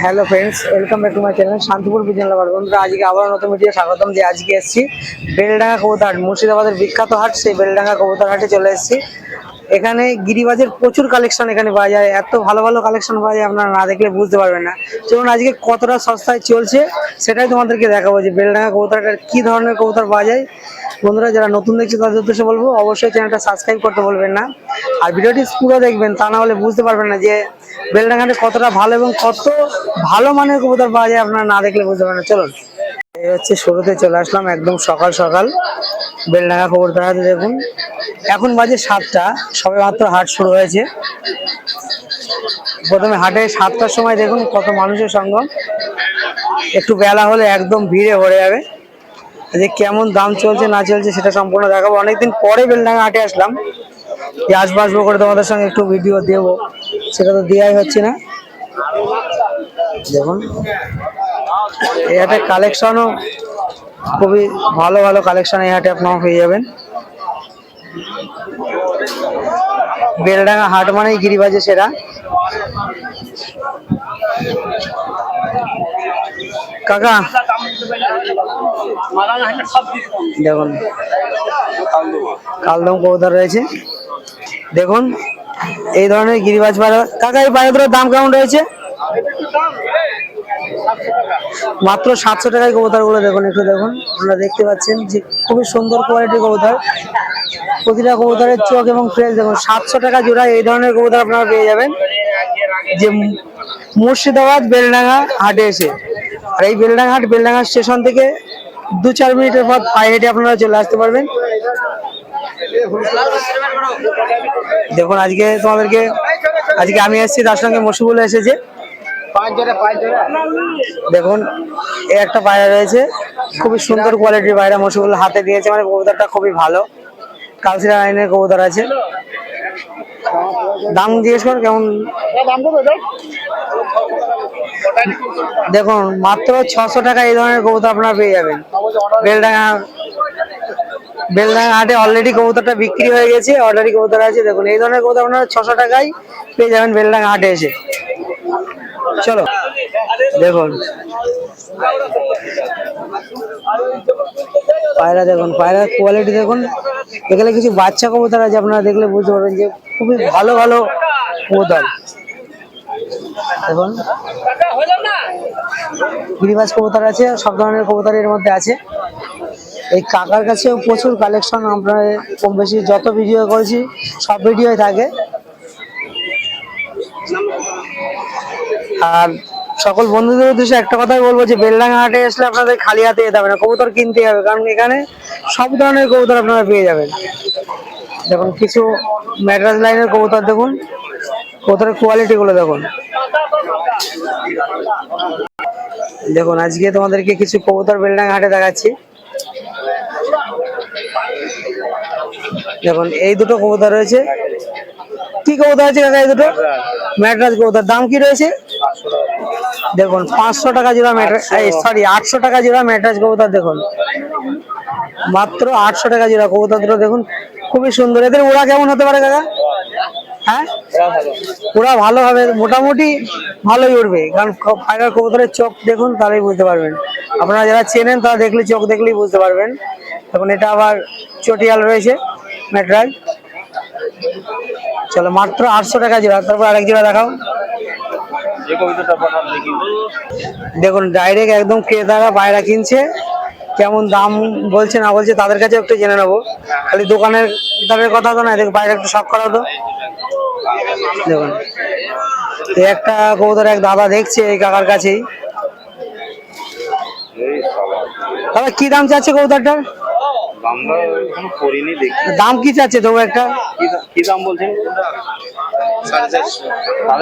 Hello friends, welcome back to my channel Shantipur Bijan lover. বন্ধুরা, আজকে আবার নতুন ভিডিও স্বাগতম। যে আজকে এসেছি বেলডাঙ্গা কবুতর হাট, মুর্শিদাবাদের বিখ্যাত হাট, সেই বেলডাঙ্গা কবুতর হাটে চলে এসেছি। এখানে গিরিবাজের প্রচুর কালেকশন এখানে পাওয়া যায়, এত ভালো ভালো কালেকশন পাওয়া যায় আপনারা না দেখলে বুঝতে পারবেন না। চলুন আজকে কতটা সস্তায় চলছে সেটাই তোমাদেরকে দেখাবো, যে বেলডাঙ্গা কবুতর হাটের কি ধরনের কবুতর পাওয়া যায়। বন্ধুরা, যারা নতুন দেখছে তাদের উদ্দেশ্যে বলবো, অবশ্যই চ্যানেলটা সাবস্ক্রাইব করতে বলবেন না, আর ভিডিওটি পুরো দেখবেন, তা না হলে বুঝতে পারবেন না যে বেলডাঙ্গাতে কতটা ভালো এবং কত ভালো মানের কবুতর পাওয়া যায়, আপনারা না দেখলে বুঝতে পারবেন না। চলুন, এই হচ্ছে শুরুতে চলে আসলাম একদম সকাল সকাল বেলডাঙ্গা কবুতর হাটে। দেখুন এখন বাজে 7টা, সবে মাত্র হাট শুরু হয়েছে। প্রথমে হাটে 7টার সময় দেখুন কত মানুষের সঙ্গম, একটু বেলা হলে একদম ভিড়ে ভরে যাবে। যে কেমন দাম চলছে না চলছে সেটা সম্পূর্ণ দেখাবো। অনেকদিন পরে বেলডাঙ্গা হাটে আসলাম, যে আসবো করে তোমাদের সঙ্গে একটু ভিডিও দেবো, সেটা তো দেওয়াই হচ্ছে না। দেখুন এই হাটে কালেকশনও খুবই ভালো ভালো কালেকশন এই হাটে আপনারা পেয়ে যাবেন। বেলডাঙ্গা হাট মানেই গিরিবাজে সেরা। কাকা দেখুন কালদম কবুতর রয়েছে। দেখুন এই ধরনের গিরিবাজ পায়রা। কাকা এই পায়রাগুলোর দাম কেমন রয়েছে? মাত্র 700 টাকায় কবুতর গুলো দেখুন, একটু দেখুন। আপনারা দেখতে পাচ্ছেন যে খুবই সুন্দর কোয়ালিটির কবুতর, প্রতিটা কবুতরের চোখ এবং ফ্রেশ দেখুন। 700 টাকা জোড়া এই ধরনের কবুতর আপনারা পেয়ে যাবেন যে মুর্শিদাবাদ বেলডাঙ্গা হাটে এসে। আর এই বেলডাঙ্গা হাট বেলডাঙ্গা স্টেশন থেকে 2-4 মিনিটের পর পায়ে হেঁটে আপনারা চলে আসতে পারবেন। দেখুন আজকে আমি এসেছি, তার সঙ্গে মশিবুল এসেছে। দেখুন এই একটা পায়রা রয়েছে, খুবই সুন্দর কোয়ালিটির পায়রা, মশিবুল হাতে দিয়েছে, মানে কবুতরটা খুবই ভালো। কালসিরা লাইনের কবুতর আছে। দাম জিজ্ঞেস কর কেমন। দেখুন মাত্র 600 টাকা এই ধরনের কবুতর আপনারা পেয়ে যাবেন। বেলডাঙ্গা হাটে অলরেডি কবুতরটা বিক্রি হয়ে গেছে, অর্ডারি কবুতর আছে। দেখুন এই ধরনের কবুতর আপনারা 600 টাকায় পেয়ে যাবেন বেলডাঙ্গা হাটে এসে। চলো দেখুন পায়রা, দেখুন পায়রার কোয়ালিটি দেখুন। এখানে কিছু বাচ্চা কবুতর আছে, আপনারা দেখলে বুঝতে পারবেন যে খুবই ভালো ভালো কবুতর। দেখুন গিরিবাজ কবুতর আছে, সব ধরনের কবুতর এর মধ্যে আছে। এই কাকার কাছেও প্রচুর কালেকশন, আমরা কম বেশি যত ভিডিও করেছি সব ভিডিওই থাকে। আর সকল বন্ধুদের উদ্দেশ্যে একটা কথাই বলবো, যে বেলডাঙ্গা হাটে আসলে আপনাদের খালি হাতে যেতে হবে না, কবুতর কিনতে হবে, কারণ এখানে সব ধরনের কবুতর আপনারা পেয়ে যাবেন। দেখুন কিছু ম্যাড্রাস লাইনের কবুতর, দেখুন কবুতরের কোয়ালিটি গুলো দেখুন। দেখুন আজকে তোমাদেরকে কিছু কবুতর বেলডাঙ্গা হাটে দেখাচ্ছি। দেখুন এই দুটো কবুতর রয়েছে। কি কবুতর আছে কাকা এই দুটো? ম্যাড্রাস কবুতর। দাম কি রয়েছে? দেখুন 500 টাকা জোড়া ম্যাড্রাস, সরি 800 টাকা জোড়া ম্যাড্রাস কবুতর। দেখুন মাত্র 800 টাকা জোড়া কবুতর দুটো দেখুন, খুবই সুন্দর। এদের ওরা কেমন হতে পারে কাকা? হ্যাঁ ওরা ভালো হবে, মোটামুটি ভালোই উঠবে, কারণ পায়রার কবুতরের চোখ দেখুন, তাহলেই বুঝতে পারবেন। আপনারা যারা চেনেন তারা দেখলে, চোখ দেখলেই বুঝতে পারবেন। দেখুন এটা আবার চটিয়াল রয়েছে ম্যাড্রাস। চলো মাত্র 800 টাকা জোড়া। তারপর আরেক জোড়া দেখাও। দেখুন ডাইরেক্ট একদম ক্রেতারা পায়রা কিনছে, কেমন দাম বলছে না বলছে তাদের কাছে একটু জেনে নেবো। খালি দোকানের দামের কথা তো না, দেখুন পায়রা একটু শখ করা তো। দেখুন এই একটা কবুতর এক দাদা দেখছে এই কাকার কাছেই। দাদা কি দাম চাচ্ছে কবুতরটার? দাম কি চাচ্ছে তবু একটা? কি দাম বলছেন?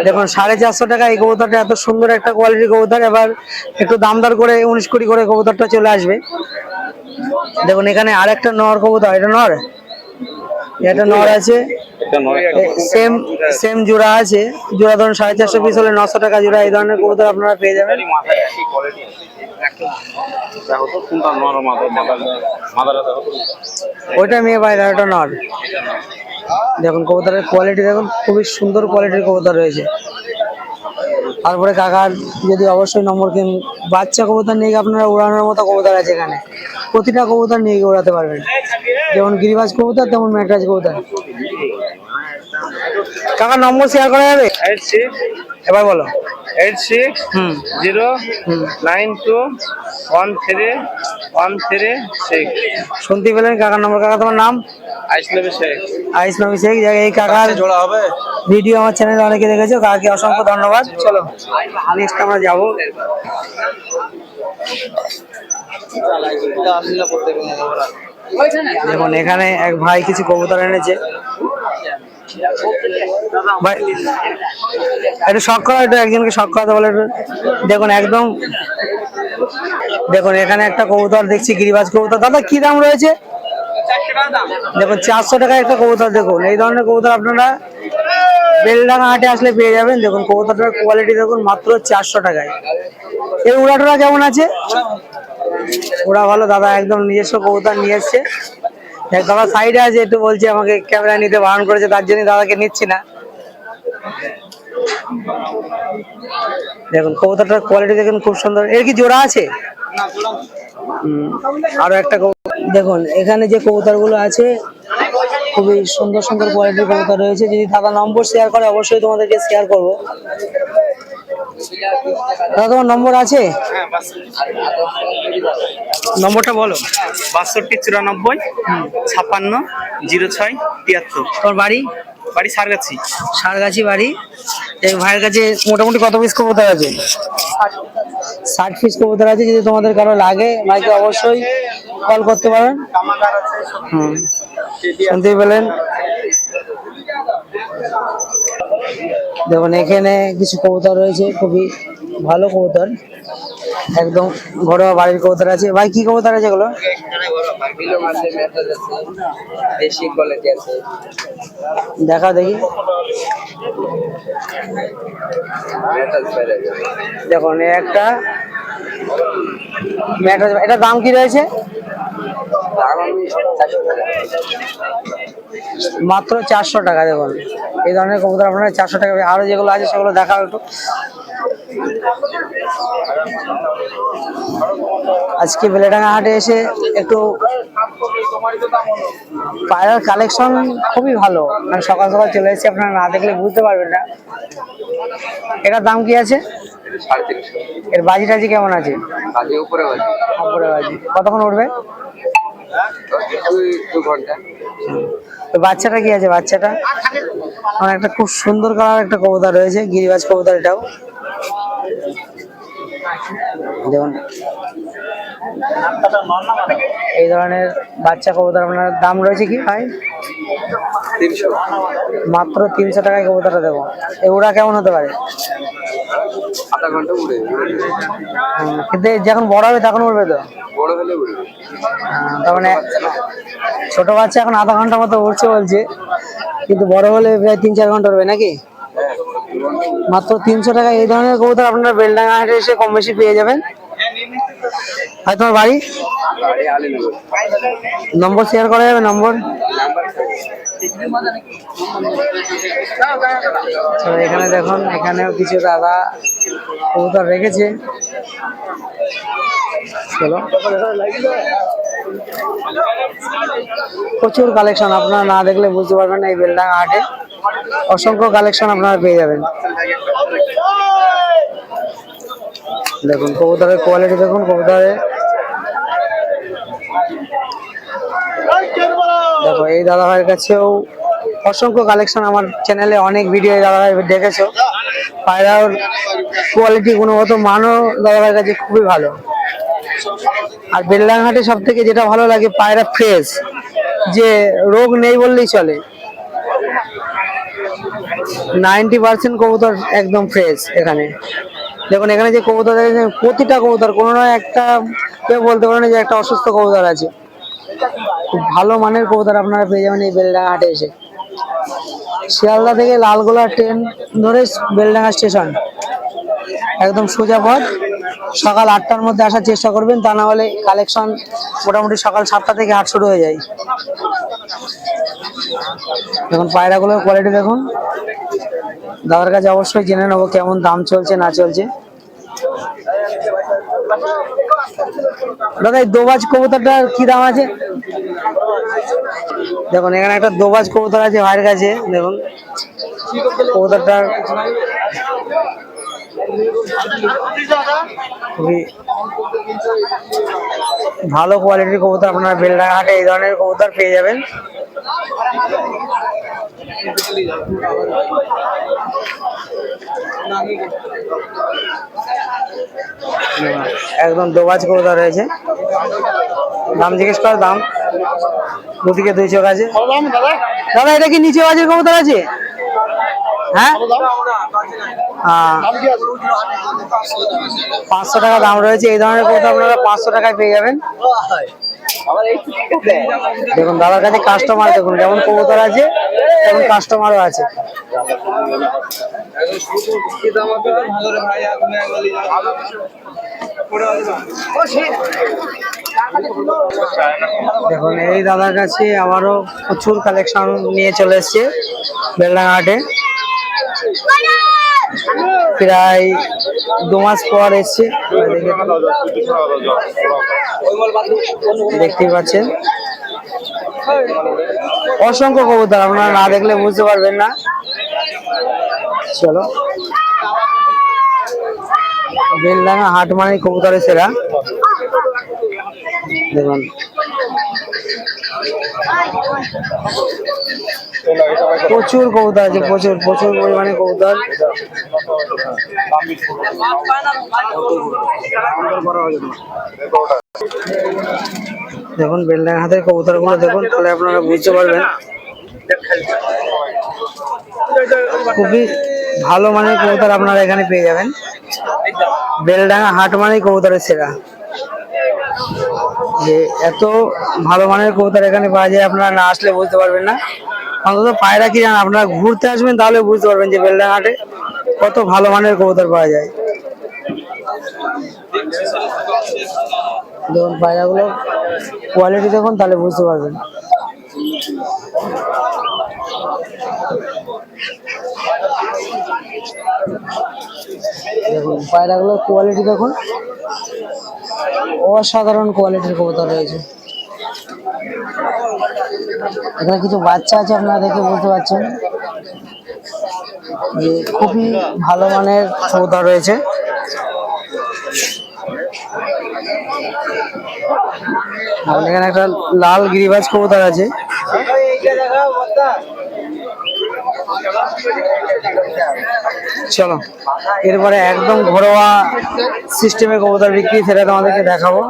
দেখুন 450 টাকা এই কবুতরটা, এত সুন্দর একটা কোয়ালিটির কবুতর। এবার একটু দাম দর করে 19-20 করে কবুতরটা চলে আসবে। দেখুন এখানে আরেকটা নর কবুতর, এটা নর, এটা নর আছে, সেম জোড়া আছে। জোড়া ধরুন 450 পিস হলে 900 টাকা জোড়া। এই ধরনের কবুতর আপনারা পেয়ে যাবেন। ওইটা মেয়ে পায়রা, ওটা নর। দেখুন কবুতরের কোয়ালিটি দেখুন, খুবই সুন্দর কোয়ালিটির কবুতর রয়েছে। তারপরে কাকার যদি অবশ্যই নম্বর কেন, বাচ্চা কবুতর নিয়ে গিয়ে আপনারা উড়ানোর মতো কবুতর আছে এখানে, প্রতিটা কবুতর নিয়ে গিয়ে উড়াতে পারবেন, যেমন গিরিবাজ কবুতর তেমন ম্যাটরাজ কবুতর। কাকার নম্বর শেয়ার করা যাবে? 86 এবার বলো। 86 0921313 শুনতে পেলেন কাকার নম্বর। কাকা তোমার নাম? আইসনবী শেখ। আইস নবী শেখ। এই কাকার জোড়া হবে। ভিডিও আমার চ্যানেলে অনেকে দেখেছো, কাকাকে অসংখ্য ধন্যবাদ। চলো নেক্সট আমরা যাবো। দেখুন এখানে এক ভাই কিছু কবুতর এনেছে। ভাই একটু শখ করা, একটু একজনকে শখ করাতে বলে একটু। দেখুন একদম, দেখুন এখানে একটা কবুতর দেখছি, গিরিবাজ কবুতর। দাদা কি দাম রয়েছে? দেখুন 400 টাকায় একটা কবুতর। দেখুন এই ধরনের কবুতর আপনারা বেলডাঙ্গা হাটে আসলে পেয়ে যাবেন। দেখুন কবুতরটার কোয়ালিটি দেখুন, মাত্র 400 টাকায়। এর উড়াটোরা কেমন আছে? ওরা ভালো। দাদা একদম নিজস্ব কবুতর নিয়ে এসছে। দাদা সাইডে আছে, একটু বলছে আমাকে ক্যামেরা নিতে বারণ করেছে, তার জন্য দাদাকে নিচ্ছি না। দেখুন কবুতরটার কোয়ালিটি দেখুন, খুব সুন্দর। এর কি জোড়া আছে? আরো একটা দেখুন এখানে যে কবুতর গুলো আছে, খুবই সুন্দর সুন্দর কোয়ালিটির কবুতর রয়েছে। যদি দাদা নম্বর শেয়ার করে অবশ্যই তোমাদেরকে শেয়ার করব। দাদা তোমার নম্বর আছে? নম্বরটা বলো। 62 94 56 06 73। তোমার বাড়ি? বাড়ি সারগাছি। সারগাছি বাড়ি। এই ভাইয়ের কাছে মোটামুটি কত পিস কবুতর আছে? 60 পিস কবুতর আছে। যদি তোমাদের কারো লাগে ভাইকে অবশ্যই কল করতে পারেন। শুনতে পেলেন। দেখুন এখানে কিছু কবুতর রয়েছে, খুবই ভালো কবুতর, একদম ঘরোয়া বাড়ির কবুতর আছে। ভাই কি কবুতর আছে এগুলো? দেখা দেখি। দেখুন একটা এটার দাম কি রয়েছে? মাত্র 400 টাকা। দেখুন এই ধরনের কবুতর আপনারা 400 টাকা। আরো যেগুলো আছে সেগুলো দেখাও একটু। আজকে বেলেডাঙ্গা হাটে এসে একটু পায়রার কালেকশন খুবই ভালো, মানে সকাল সকাল চলে এসেছি, আপনারা না দেখলে বুঝতে পারবেন না। এটার দাম কি আছে? 350। এর বাজি টাজি কেমন আছে? উপরে বাজি। কতক্ষণ উঠবে? 2 ঘন্টা। তো বাচ্চাটা কি আছে? বাচ্চাটা মানে একটা খুব সুন্দর কালার একটা কবুতর রয়েছে, গিরিবাজ কবুতর। এটাও দেখুন এই ধরনের বাচ্চা কবুতর আপনার দাম রয়েছে কি ভাই? 300। মাত্র 300 টাকায় কবুতরটা দেবো। এগুলা কেমন হতে পারে? আধা ঘন্টা উড়ে। কিন্তু যখন বড় হবে তখন উড়বে তো? বড় হলে উড়বে। তার মানে ছোট বাচ্চা এখন আধা ঘন্টা মতো উড়ছে বলছে, কিন্তু বড় হলে প্রায় 3-4 ঘন্টা উড়বে নাকি? মাত্র 300 টাকায় এই ধরনের কবুতর আপনারা বেলডাঙ্গা হাটে এসে কম বেশি পেয়ে যাবেন। আর তোমার বাড়ি? নম্বর শেয়ার করা যাবে? নম্বর এখানে দেখুন, এখানেও কিছু দাদা কবুতর রেখেছে। চলো প্রচুর কালেকশন, আপনারা না দেখলে বুঝতে পারবেন না। এই বেলডাঙ্গা হাটে অসংখ্য কালেকশন আপনারা পেয়ে যাবেন। দেখুন কবুতরের কোয়ালিটি দেখুন, কবুতরের দেখো এই দাদা ভাইয়ের কাছেও অসংখ্য কালেকশন। আমার চ্যানেলে অনেক ভিডিও দাদা ভাই দেখেছো। পায়রার কোয়ালিটি, গুণগত মানও দাদা ভাইয়ের কাছে খুবই ভালো। আর বেলডাঙ্গা হাটে সব থেকে যেটা ভালো লাগে, পায়রা ফ্রেশ, যে রোগ নেই বললেই চলে। 90% কবুতর একদম ফ্রেশ এখানে। দেখুন এখানে যে কবুতর দেখেছেন, প্রতিটা কবুতর কোনো না একটা, কেউ বলতে পারে না যে একটা অসুস্থ কবুতর আছে। খুব ভালো মানের কবুতর আপনারা পেয়ে যাবেন এই বেলডাঙ্গা হাটে এসে। শিয়ালদা থেকে লালগোলা ট্রেন ধরে বেলডাঙ্গা স্টেশন, একদম সোজা পথ। সকাল 8টার মধ্যে আসার চেষ্টা করবেন, তা না হলে কালেকশন মোটামুটি সকাল 7টা থেকে হাট শুরু হয়ে যায়। দেখুন পায়রাগুলোর কোয়ালিটি দেখুন। দাদার কাছে অবশ্যই জেনে নেবো কেমন দাম চলছে না চলছে। দাদা এই দোবাজ কবুতরটার কি দাম আছে? দেখুন এখানে একটা দোবাজ কবুতর আছে ভাইয়ের কাছে। দেখুন কবুতরটার খুবই ভালো কোয়ালিটির কবুতর, আপনারা বেলডাঙ্গা হাটে এই ধরনের কবুতর পেয়ে যাবেন। একদম দোবাজ কবুতর রয়েছে। দাম জিজ্ঞেস কর, দাম দুদিকে 200 আছে। দাদা এটা কি নিচে বাজের কবুতর আছে? হ্যাঁ 500 টাকা দাম রয়েছে। এই ধরনের কবুতর আপনারা 500 টাকায় পেয়ে যাবেন। দেখুন দাদার কাছে কাস্টমার, দেখুন যেমন কবুতর আছে তেমন কাস্টমারও আছে। দেখুন এই দাদার কাছে আবারও প্রচুর কালেকশন নিয়ে চলে এসছে বেলডাঙ্গা হাটে। প্রায় 2 মাস পর এসছে, দেখতেই পাচ্ছেন অসংখ্য কবুতর, আপনারা না দেখলে বুঝতে পারবেন না। চলো, বেলডাঙ্গা হাট মানে কবুতরের সেরা। দেখুন প্রচুর কবুতর আছে, প্রচুর প্রচুর পরিমাণে কবুতর। দেখুন বেলডাঙ্গা হাতের কবুতর গুলো দেখুন, তাহলে আপনারা বুঝতে পারবেন খুবই ভালো মানের কবুতর আপনারা এখানে পেয়ে যাবেন। বেলডাঙ্গা হাট মানেই কবুতরের সেরা। যে এত ভালো মানের কবুতর এখানে পাওয়া যায়, আপনারা না আসলে বুঝতে পারবেন না। অন্তত পায়রা কি জান, আপনারা ঘুরতে আসবেন তাহলে বুঝতে পারবেন যে বেলডাঙ্গা হাটে কত ভালো মানের কবুতর পাওয়া যায়। দেখুন পায়রাগুলো কোয়ালিটি দেখুন, তাহলে বুঝতে পারবেন। দেখুন পায়রাগুলোর কোয়ালিটি দেখুন, অসাধারণ কোয়ালিটির কবুতর রয়েছে। এখানে কিছু বাচ্চা আছে, আপনারা দেখে বুঝতে পারছেন যে খুবই ভালো মানের কবুতর রয়েছে। এখানে একটা লাল গিরিবাজ কবুতর আছে। চলো এরপরে একদম ঘরোয়া সিস্টেমে কবুতর বিক্রি, সেটা তোমাদেরকে দেখাবো।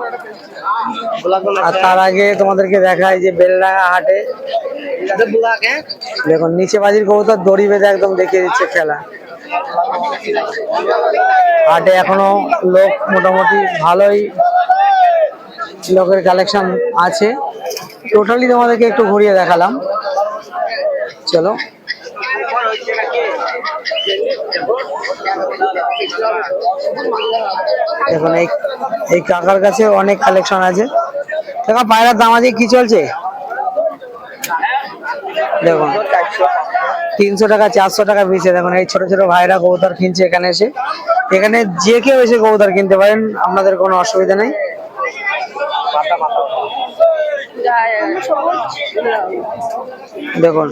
আর তার আগে তোমাদেরকে দেখাই যে বেলডাঙ্গা হাটে দেখুন নিচে বাজির কবুতর দড়ি বেঁধে একদম দেখিয়ে দিচ্ছে খেলা। হাটে এখনো লোক মোটামুটি ভালোই লোকের কালেকশন আছে। টোটালি তোমাদেরকে একটু ঘুরিয়ে দেখালাম। চলো এখন এই কাকার কাছে অনেক কালেকশন আছে। কাকা পায়রার দাম আজকে কি চলছে? দেখুন 300 টাকা 400 টাকা পিছে। দেখুন এই ছোট ছোট ভাইরা কবুতর কিনছে এখানে এসে। এখানে যে কেউ এসে কবুতর কিনতে পারেন, আপনাদের কোনো অসুবিধা নেই। দেখুন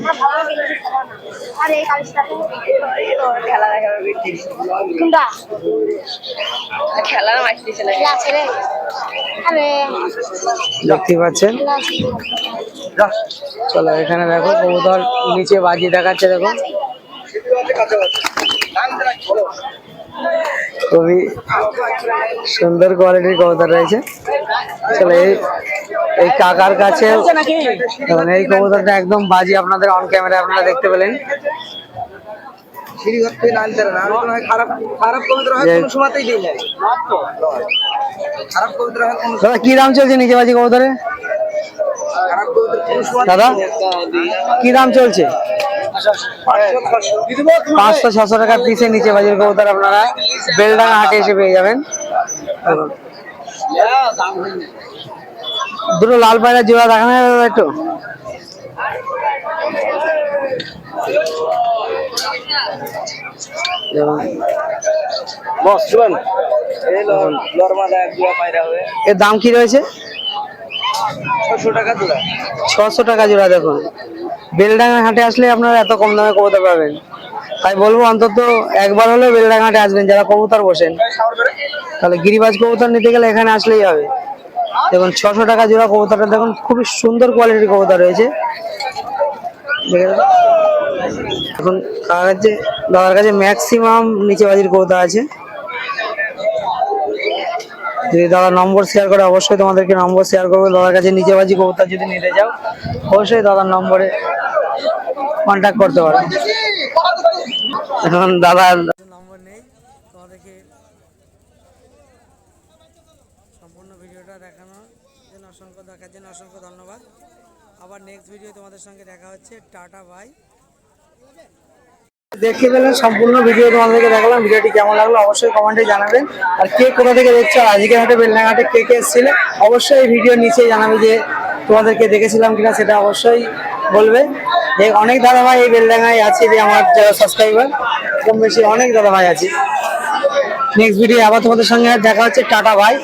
দেখতে পাচ্ছেন। চলো এখানে দেখো কবুতর নিচে বাজি দেখাচ্ছে। দেখুন খুবই সুন্দর কোয়ালিটির কবুতর রয়েছে। চলো এই কাকার কাছে এই কবুতরটা একদম বাজি আপনাদের অন ক্যামেরা আপনারা দেখতে পেলেন। দাদা কি দাম চলছে নিচে বাজি কবুতরে? দাদা কি দাম চলছে? 500-600 টাকা পিসে নিচে বাজির কবুতর আপনারা বেলডাঙ্গা হাটে এসে পেয়ে যাবেন। দুটো লাল পায়রা জোড়া দেখানো যাবে একটু? বস শুনুন, এর দাম কি রয়েছে? 600 টাকা জোড়া। দেখুন, বেলডাঙ্গা হাটে আসলে আপনারা এত কম দামে কবুতর পাবেন। তাই বলবো অন্তত একবার হলেও বেলডাঙ্গা হাটে আসবেন যারা কবুতর বসেন। তাহলে গিরিবাজ কবুতর নিতে গেলে এখানে আসলেই হবে। দেখুন 600 টাকা জোড়া কবুতরটা দেখুন, খুবই সুন্দর কোয়ালিটির কবুতর রয়েছে। এখন দাদার কাছে ম্যাক্সিমাম নিচে বাজির কবুতর আছে। যদি দাদা নম্বর শেয়ার করে অবশ্যই তোমাদেরকে নম্বর শেয়ার করবো। দাদার কাছে নিচে বাজি কবুতর যদি নিতে যাও অবশ্যই দাদার নম্বরে কন্ট্যাক্ট করতে পারো। এখন দাদার নম্বর নেই, তোমাদেরকে সম্পূর্ণ ভিডিওটা দেখানোর জন্য অসংখ্য ধন্যবাদ। আবার নেক্সট ভিডিও তোমাদের সঙ্গে দেখা হচ্ছে। Tata bye. দেখতে পেলেন সম্পূর্ণ ভিডিও তোমাদেরকে দেখালাম। ভিডিওটি কেমন লাগলো অবশ্যই কমেন্টে জানাবেন। আর কে কোথা থেকে দেখছো, আজকে হাটে বেলডাঙ্গা হাটে কে কে এসেছিলে অবশ্যই এই ভিডিও নিচে জানাবে যে তোমাদেরকে দেখেছিলাম কিনা, সেটা অবশ্যই বলবে। যে অনেক দাদা ভাই এই বেলডাঙ্গায় আছে, যে আমার যারা সাবস্ক্রাইবার কম বেশি অনেক দাদা ভাই আছে। নেক্সট ভিডিও আবার তোমাদের সঙ্গে দেখা হচ্ছে। টাটা ভাই।